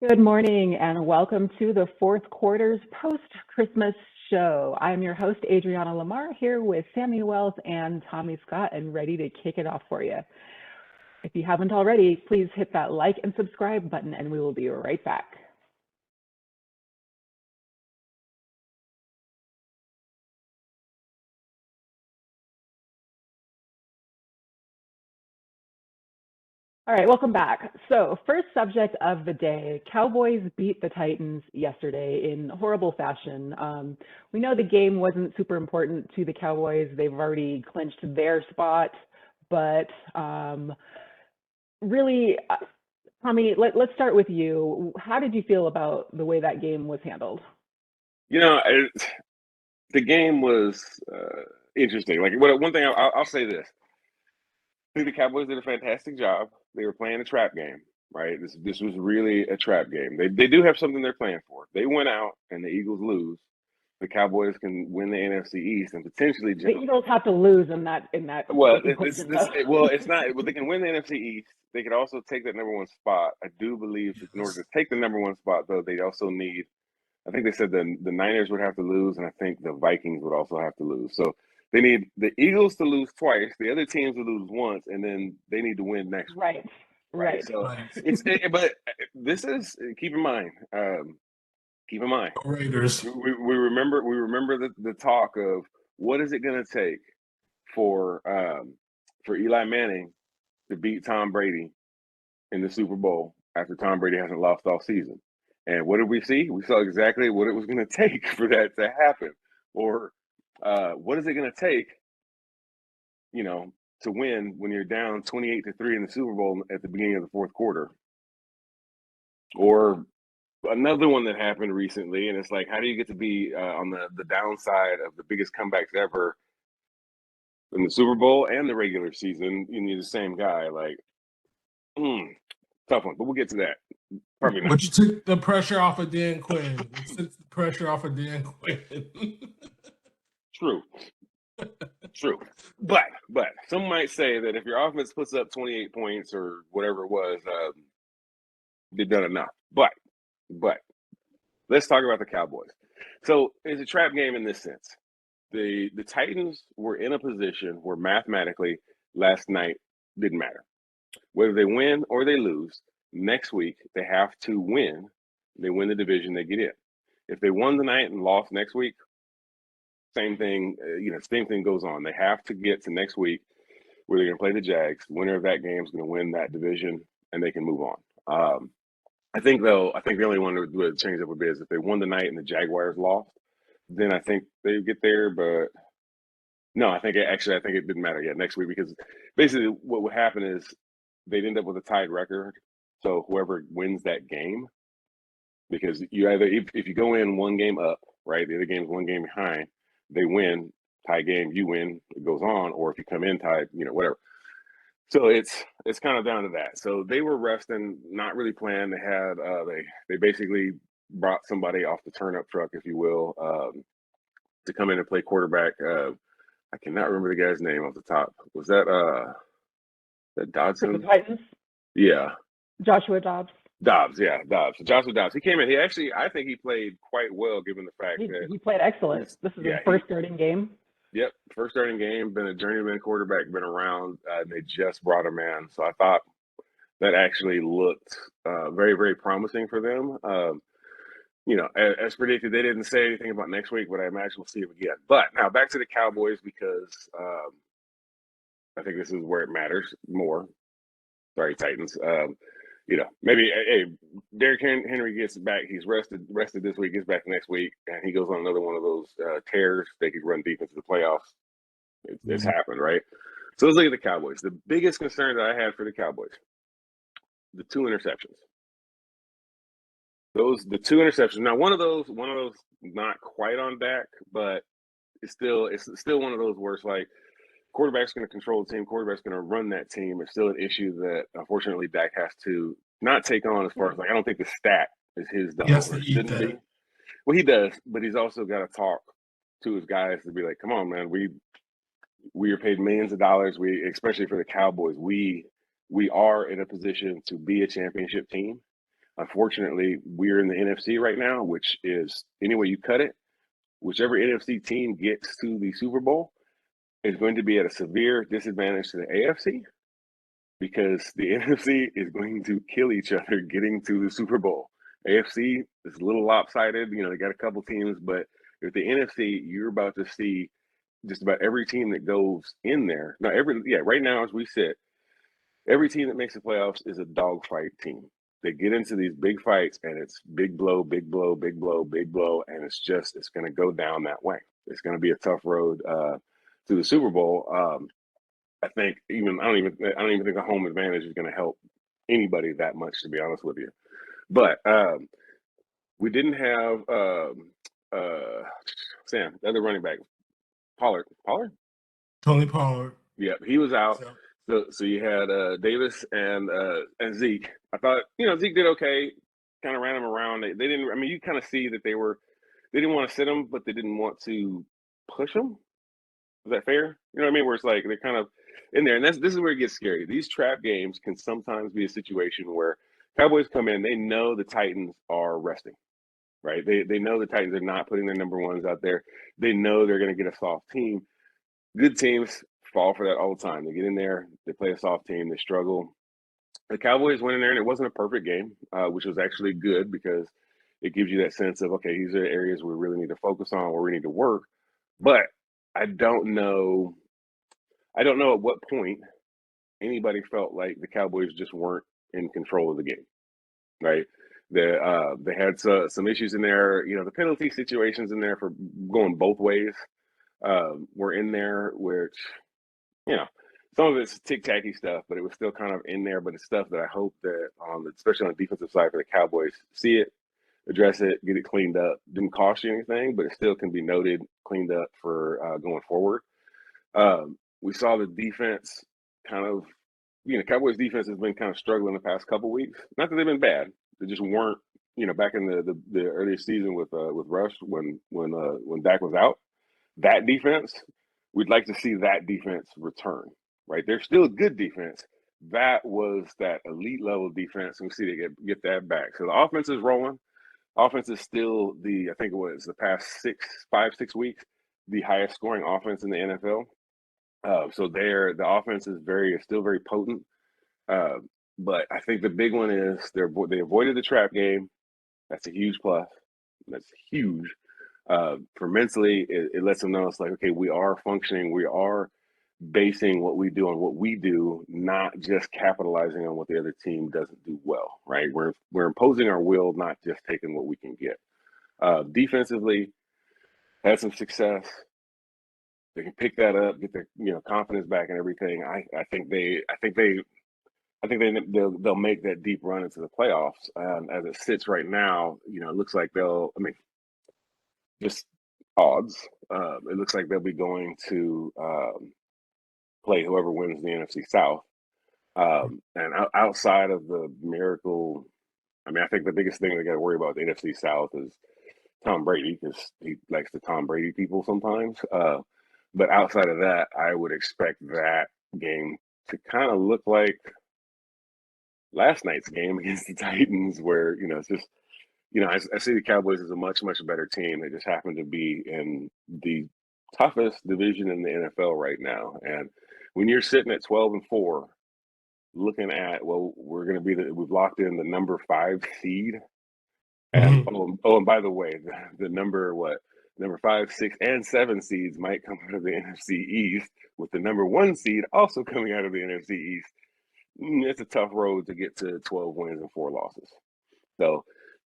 Good morning and welcome to the fourth quarter's post-Christmas show. I'm your host, Adriana Lamar, here with Sammy Wells and Tommy Scott, and ready to kick it off for you. If you haven't already, please hit that like and subscribe button, and we will be right back. All right, welcome back. So first subject of the day, Cowboys beat the Titans yesterday in horrible fashion. We know the game wasn't super important to the Cowboys. They've already clinched their spot, but really, Tommy, let's start with you. How did you feel about the way that game was handled? You know, the game was interesting. Like, one thing I'll say this: I think the Cowboys did a fantastic job. They were playing a trap game, right? This was really a trap game. They do have something they're playing for. They went out and the Eagles lose. The Cowboys can win the NFC East and potentially The Eagles have to lose in that well, equation, it's not. Well, they can win the NFC East. They could also take that number one spot. I do believe that in order to take the number one spot, though, they also need. I think they said the Niners would have to lose, and I think the Vikings would also have to lose. So they need the Eagles to lose twice, the other teams to lose once, and then they need to win next week. Right. So but this is keep in mind. Keep in mind, Raiders. we remember the talk of what is it going to take for Eli Manning to beat Tom Brady in the Super Bowl after Tom Brady hasn't lost all season. And what did we see? We saw exactly what it was going to take for that to happen. Or what is it going to take, to win when you're down 28-3 in the Super Bowl at the beginning of the fourth quarter? Or another one that happened recently, and it's like, how do you get to be on the downside of the biggest comebacks ever in the Super Bowl and the regular season? You need the same guy. Like, tough one, but we'll get to that. Probably not. But you took the pressure off of Dan Quinn. You took the pressure off of Dan Quinn. True. But some might say that if your offense puts up 28 points or whatever it was, they've done enough. But let's talk about the Cowboys. So it's a trap game in this sense. The Titans were in a position where mathematically last night didn't matter. Whether they win or they lose, next week they have to win. They win the division, they get in. If they won tonight and lost next week, same thing. Same thing goes on. They have to get to next week where they're going to play the Jags. Winner of that game is going to win that division, and they can move on. I think the only one that would change up a bit is if they won tonight and the Jaguars lost, then I think they get there. But no, I think it didn't matter yet next week, because basically what would happen is they'd end up with a tied record. So whoever wins that game, because you either if you go in one game up, right, the other game's one game behind, they win, tie game, you win, it goes on, or if you come in tied, whatever. So it's kind of down to that. So they were resting, not really playing. They had they basically brought somebody off the turnip truck, if you will, to come in and play quarterback. I cannot remember the guy's name off the top. Was that Dodson? For the Titans? Yeah. Joshua Dobbs. Dobbs. So Joshua Dobbs. He came in. I think he played quite well, given the fact that he played excellent. This is his first starting game. Yep, first starting game. Been a journeyman quarterback. Been around. They just brought him in, so I thought that actually looked very, very promising for them. As predicted, they didn't say anything about next week, but I imagine we'll see him again. But now back to the Cowboys, because I think this is where it matters more. Sorry, Titans. Maybe Derrick Henry gets back. He's rested this week, gets back next week, and he goes on another one of those tears. They could run deep into the playoffs. It's happened, right? So let's look at the Cowboys. The biggest concern that I had for the Cowboys, the two interceptions. The two interceptions. Now, one of those not quite on Dak, but it's still one of those where it's like, quarterback's going to control the team. Quarterback's going to run that team. It's still an issue that, unfortunately, Dak has to not take on, as far as, like, I don't think the stat is his dog. Yes, he shouldn't be. Well, he does, but he's also got to talk to his guys to be like, come on, man, we are paid millions of dollars. Especially for the Cowboys, we are in a position to be a championship team. Unfortunately, we're in the NFC right now, which is any way you cut it, whichever NFC team gets to the Super Bowl is going to be at a severe disadvantage to the AFC because the NFC is going to kill each other getting to the Super Bowl. AFC is a little lopsided. They got a couple teams, but with the NFC, you're about to see just about every team that goes in there. Now, right now as we sit, every team that makes the playoffs is a dogfight team. They get into these big fights, and it's big blow, big blow, big blow, big blow, and it's going to go down that way. It's going to be a tough road to the Super Bowl. I think I don't even think a home advantage is going to help anybody that much, to be honest with you. But we didn't have Sam, the other running back, Pollard. Tony Pollard. Yeah, he was out. So you had Davis and Zeke. I thought Zeke did okay. Kind of ran him around. They didn't. I mean, you kind of see that they didn't want to sit him, but they didn't want to push him. Is that fair? You know what I mean? Where it's like they're kind of in there, and this is where it gets scary. These trap games can sometimes be a situation where Cowboys come in. They know the Titans are resting, right? They know the Titans are not putting their number ones out there. They know they're going to get a soft team. Good teams fall for that all the time. They get in there, they play a soft team, they struggle. The Cowboys went in there, and it wasn't a perfect game, which was actually good because it gives you that sense of, okay, these are areas we really need to focus on, where we need to work. But I don't know at what point anybody felt like the Cowboys just weren't in control of the game, right? They had some issues in there. The penalty situations in there for going both ways were in there, which some of it's tic-tacky stuff, but it was still kind of in there. But it's stuff that I hope that, especially on the defensive side for the Cowboys, see it, address it, get it cleaned up. Didn't cost you anything, but it still can be noted, cleaned up for going forward. We saw the defense kind of, Cowboys defense has been kind of struggling the past couple weeks. Not that they've been bad, they just weren't. Back in the earlier season with Rush when Dak was out, that defense, we'd like to see that defense return. Right, they're still a good defense. That was that elite level defense. We see they get that back. So the offense is rolling. Offense is still I think it was the past 5-6 weeks, the highest scoring offense in the NFL. So the offense is still very potent. But I think the big one is they avoided the trap game. That's a huge plus. That's huge. For mentally, it lets them know it's like, okay, we are functioning. We are basing what we do on what we do, not just capitalizing on what the other team doesn't do well, right? We're imposing our will, not just taking what we can get. Defensively, had some success. They can pick that up, get their confidence back and everything. I think they'll make that deep run into the playoffs. As it sits right now, it looks like just odds. It looks like they'll be going to play whoever wins the NFC South. And outside of the miracle, I think the biggest thing they got to worry about with the NFC South is Tom Brady, because he likes to Tom Brady people sometimes. But outside of that, I would expect that game to kind of look like last night's game against the Titans, where it's just I see the Cowboys as a much, much better team. They just happen to be in the toughest division in the NFL right now. And when you're sitting at 12-4, looking at, we're going to be we've locked in the number 5 seed. And and by the way, the number 5, 6, and 7 seeds might come out of the NFC East, with the number 1 seed also coming out of the NFC East. It's a tough road to get to 12 wins and 4 losses. So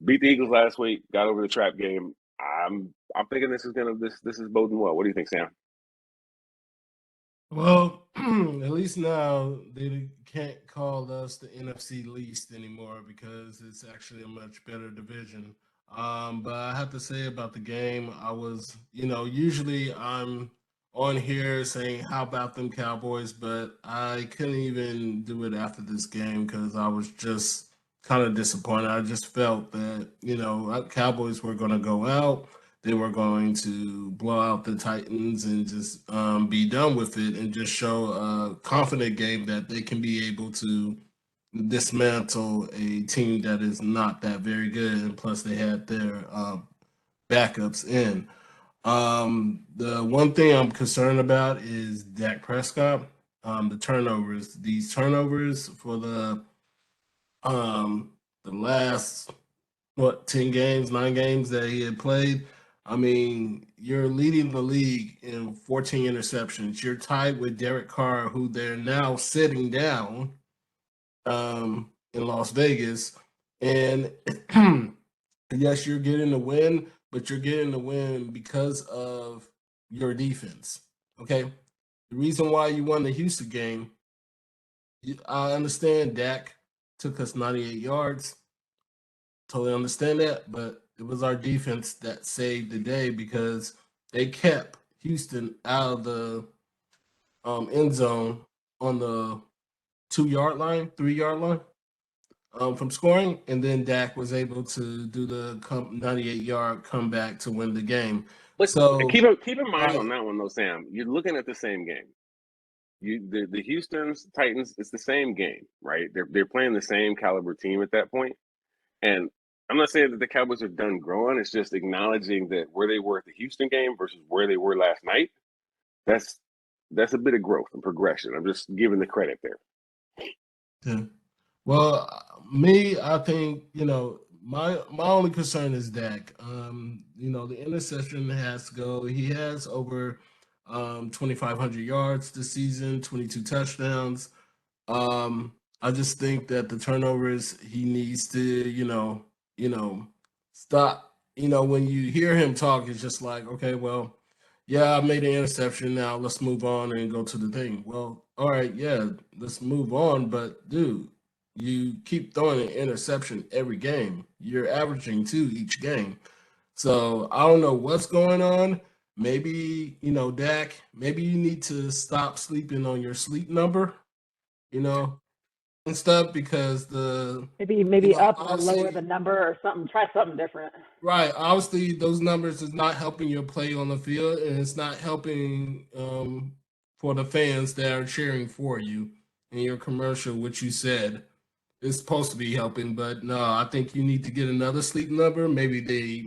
beat the Eagles last week, got over the trap game. I'm thinking this is boding well. What do you think, Sam? Well, at least now they can't call us the NFC least anymore, because it's actually a much better division. But I have to say about the game, I was, usually I'm on here saying, how about them Cowboys? But I couldn't even do it after this game because I was just kind of disappointed. I just felt that, Cowboys were going to go out. They were going to blow out the Titans and just be done with it, and just show a confident game that they can be able to dismantle a team that is not that very good, and plus they had their backups in. The one thing I'm concerned about is Dak Prescott. The turnovers. These turnovers for the last 10 games, 9 games that he had played. I mean, you're leading the league in 14 interceptions. You're tied with Derek Carr, who they're now sitting down in Las Vegas. And yes, you're getting the win, but you're getting the win because of your defense. Okay. The reason why you won the Houston game, I understand Dak took us 98 yards. Totally understand that, but it was our defense that saved the day because they kept Houston out of the end zone on the 2 yard line, 3 yard line from scoring, and then Dak was able to do the 98-yard comeback to win the game. But So, keep in mind on that one though, Sam. You're looking at the same game. The Houston's Titans. It's the same game, right? They're playing the same caliber team at that point. And I'm not saying that the Cowboys are done growing. It's just acknowledging that where they were at the Houston game versus where they were last night. That's a bit of growth and progression. I'm just giving the credit there. yeah. Well, me, I think my only concern is Dak. The interception has to go. He has over 2,500 yards this season, 22 touchdowns. I just think that the turnovers he needs to, stop. When you hear him talk, it's just like, okay, well, yeah, I made an interception. Now let's move on and go to the thing. Well, all right, yeah, let's move on. But dude, you keep throwing an interception every game. You're averaging two each game. So I don't know what's going on. Maybe, Dak, maybe you need to stop sleeping on your sleep number, you know, and stuff because Maybe up or lower obviously, the number or something. Try something different. right, obviously those numbers is not helping your play on the field, and it's not helping for the fans that are cheering for you in your commercial, which you said is supposed to be helping. But no, I think you need to get another sleep number. Maybe they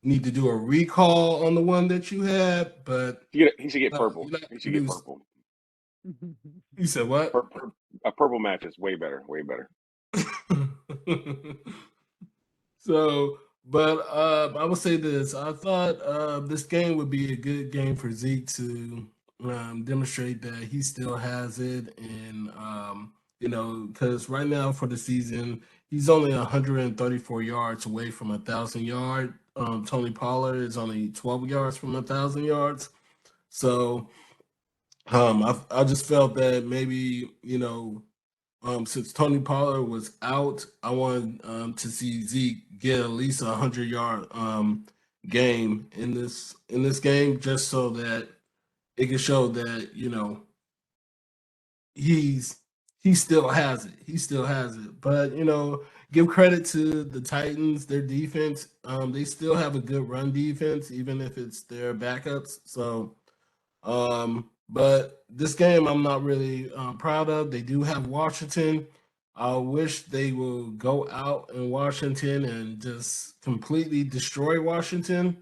need to do a recall on the one that you had, but He should get no, purple. you're not He should gonna get do. purple. You said what? A purple match is way better. Way better. So, but I would say this. I thought this game would be a good game for Zeke to demonstrate that he still has it, and because right now for the season he's only 134 yards away from 1,000 yard. Tony Pollard is only 12 yards from 1,000 yards. So I just felt that maybe since Tony Pollard was out, I wanted to see Zeke get at least 100 yard game in this game, just so that it can show that he's he still has it. He still has it. But give credit to the Titans, their defense. They still have a good run defense, even if it's their backups. So but this game I'm not really proud of. They do have Washington. I wish they will go out in Washington and just completely destroy Washington.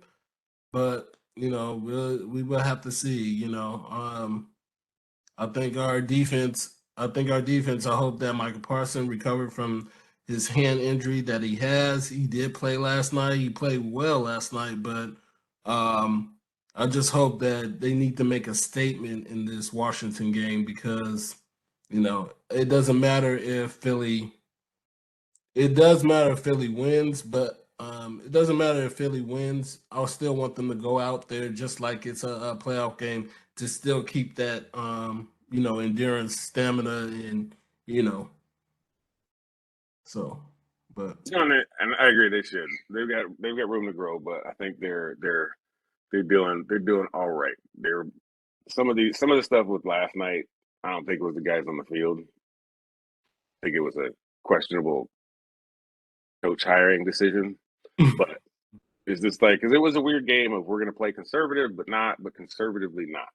But we will have to see. I think our defense. I think our defense. I hope that Michael Parsons recovered from his hand injury that he has. He did play last night. He played well last night, but um, I just hope that they need to make a statement in this Washington game because it doesn't matter if Philly. It does matter if Philly wins, but it doesn't matter if Philly wins. I'll still want them to go out there just like it's a playoff game to still keep that endurance, stamina, and you know. So, but No, and I agree. They should. They've got room to grow, but I think they're doing all right. They're some of the stuff with last night. I don't think it was the guys on the field. I think it was a questionable coach hiring decision. But it's just like because it was a weird game of we're going to play conservative, but conservatively not,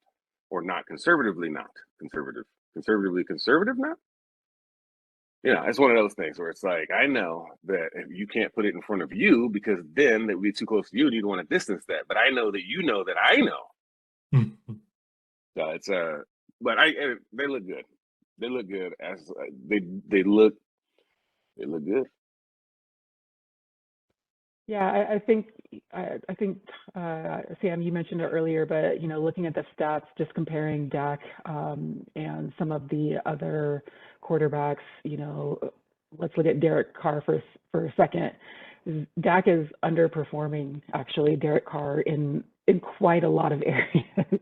or not conservatively not conservative, conservatively conservative not. it's one of those things where it's like, I know that if you can't put it in front of you because then it would be too close to you and you'd want to distance that. But I know that you know that I know. So it's but they look good. They look good as they look good. Yeah, I think Sam, you mentioned it earlier, but looking at the stats, just comparing Dak and some of the other quarterbacks, let's look at Derek Carr for a second. Dak is underperforming actually Derek Carr in quite a lot of areas,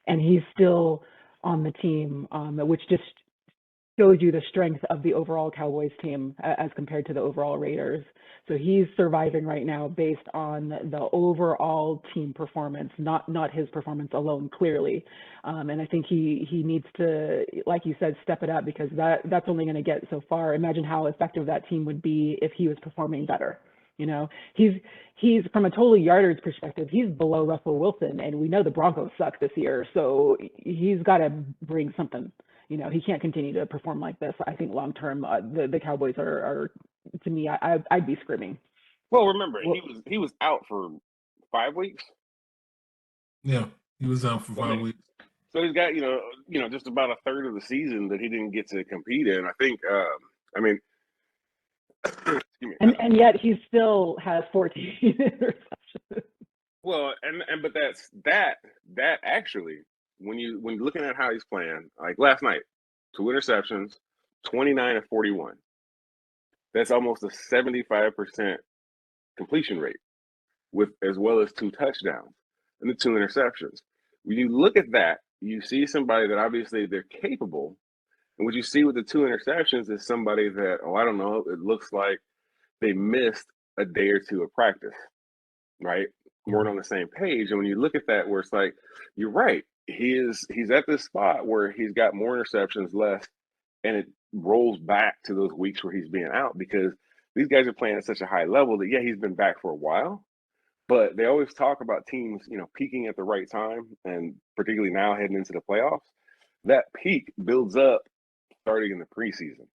and he's still on the team, which just shows you the strength of the overall Cowboys team as compared to the overall Raiders. So he's surviving right now based on the overall team performance, not his performance alone, clearly. And I think he needs to, like you said, step it up, because that's only going to get so far. Imagine how effective that team would be if he was performing better. He's from a total yardage perspective, he's below Russell Wilson, and we know the Broncos suck this year. So he's got to bring something. He can't continue to perform like this. I think long term, the Cowboys are to me, I'd be screaming. Well, remember, he was out for 5 weeks. Yeah, he was out for 5 weeks. So he's got just about a third of the season that he didn't get to compete in. I think. I mean, excuse me. And yet he still has 14 interceptions. Well, but that actually, when you're looking at how he's playing, like last night, 2 interceptions, 29 of 41. That's almost a 75% completion rate, with as well as 2 touchdowns and the 2 interceptions. When you look at that, you see somebody that obviously they're capable. And what you see with the 2 interceptions is somebody that, I don't know, it looks like they missed a day or 2 of practice, right? Weren't on the same page. And when you look at that, where it's like, you're right, he's at this spot where he's got more interceptions, less, and it rolls back to those weeks where he's being out, because these guys are playing at such a high level that, yeah, he's been back for a while, but they always talk about teams, peaking at the right time, and particularly now heading into the playoffs, that peak builds up starting in the preseason.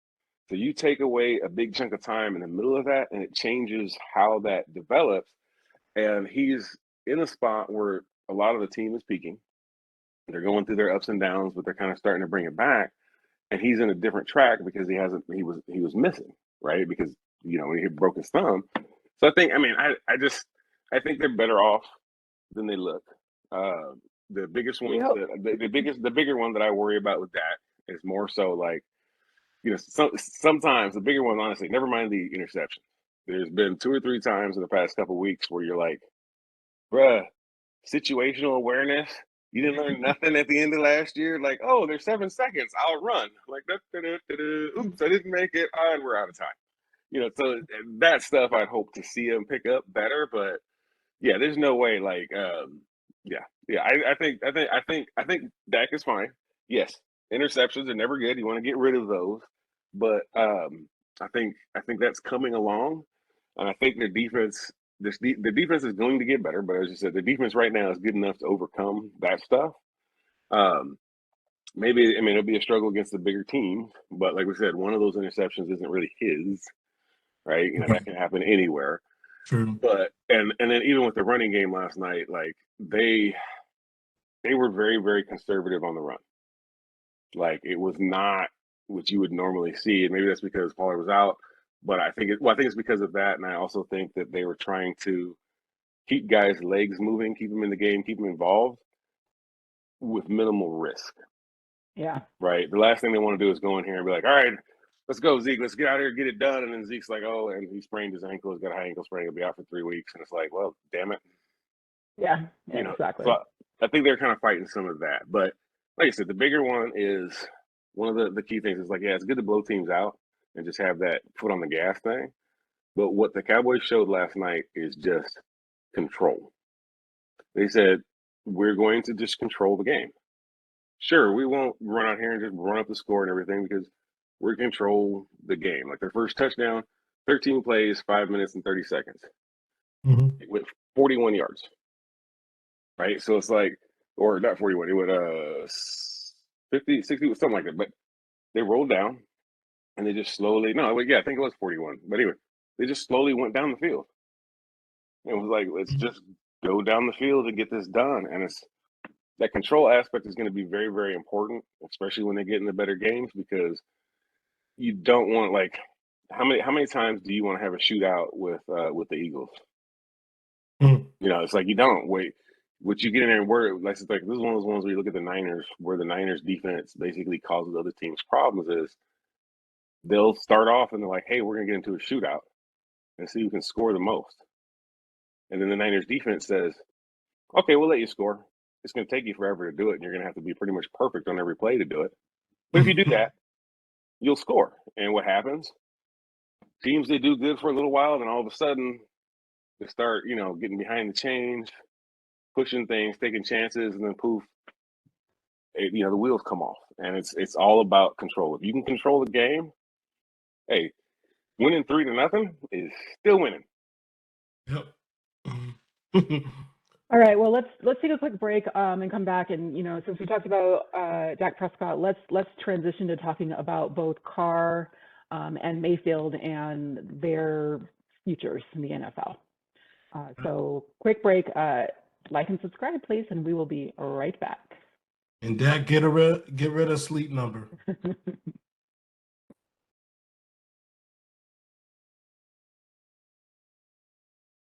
So you take away a big chunk of time in the middle of that, and it changes how that develops. And he's in a spot where a lot of the team is peaking. They're going through their ups and downs, but they're kind of starting to bring it back. And he's in a different track because he was missing, right? Because he broke his thumb. So I think, I think they're better off than they look. The biggest one, the bigger one that I worry about with that is more so like, sometimes the bigger one, honestly, never mind the interception. There's been 2 or 3 times in the past couple of weeks where you're like, bruh, situational awareness. You didn't learn nothing at the end of last year. Like, oh, there's 7 seconds. I'll run. Like, oops, I didn't make it. And we're out of time. So that stuff I'd hope to see him pick up better. But yeah, there's no way. Like, I think Dak is fine. Yes, interceptions are never good. You want to get rid of those. But I think that's coming along, and I think their defense. The defense is going to get better, but as you said, the defense right now is good enough to overcome that stuff. Maybe it'll be a struggle against the bigger teams, but like we said, one of those interceptions isn't really his, right? That can happen anywhere. True. But and then even with the running game last night, like they were very, very conservative on the run. Like, it was not what you would normally see, and maybe that's because Pollard was out. But I think it's because of that, and I also think that they were trying to keep guys' legs moving, keep them in the game, keep them involved with minimal risk. Yeah. Right. The last thing they want to do is go in here and be like, all right, let's go, Zeke. Let's get out here, get it done. And then Zeke's like, oh, and he sprained his ankle. He's got a high ankle sprain. He'll be out for 3 weeks. And it's like, well, damn it. Yeah, exactly. So I think they're kind of fighting some of that. But like I said, the bigger one is one of the key things is like, yeah, it's good to blow teams out and just have that foot on the gas thing. But what the Cowboys showed last night is just control. They said, we're going to just control the game. Sure, we won't run out here and just run up the score and everything because we control the game. Like their first touchdown, 13 plays, 5 minutes and 30 seconds. Mm-hmm. It went 41 yards. Right? So it's like, or not 41, it went 50, 60, something like that. But they rolled down. and they just slowly, no, yeah, I think it was 41. But anyway, they just slowly went down the field. It was like, let's just go down the field and get this done. And it's that control aspect is going to be very, very important, especially when they get into better games, because you don't want, like, how many times do you want to have a shootout with the Eagles? Mhm. You know, it's like you don't wait. What you get in there and where, like, it's like this is one of those ones where you look at the Niners, where the Niners defense basically causes other teams problems. Is they'll start off and they're like, hey, we're gonna get into a shootout and see who can score the most. And then the Niners defense says, okay, we'll let you score. It's gonna take you forever to do it, and you're gonna have to be pretty much perfect on every play to do it. But if you do that, you'll score. And what happens? Teams, they do good for a little while, then all of a sudden they start, you know, getting behind the chains, pushing things, taking chances, and then poof, you know, the wheels come off. And it's all about control. If you can control the game, hey, winning 3-0 is still winning. Yep. All right, well, let's take a quick break and come back. And since we talked about Dak Prescott, let's transition to talking about both Carr and Mayfield and their futures in the NFL. So quick break. Like and subscribe, please, and we will be right back. And Dak, get rid of Sleep Number.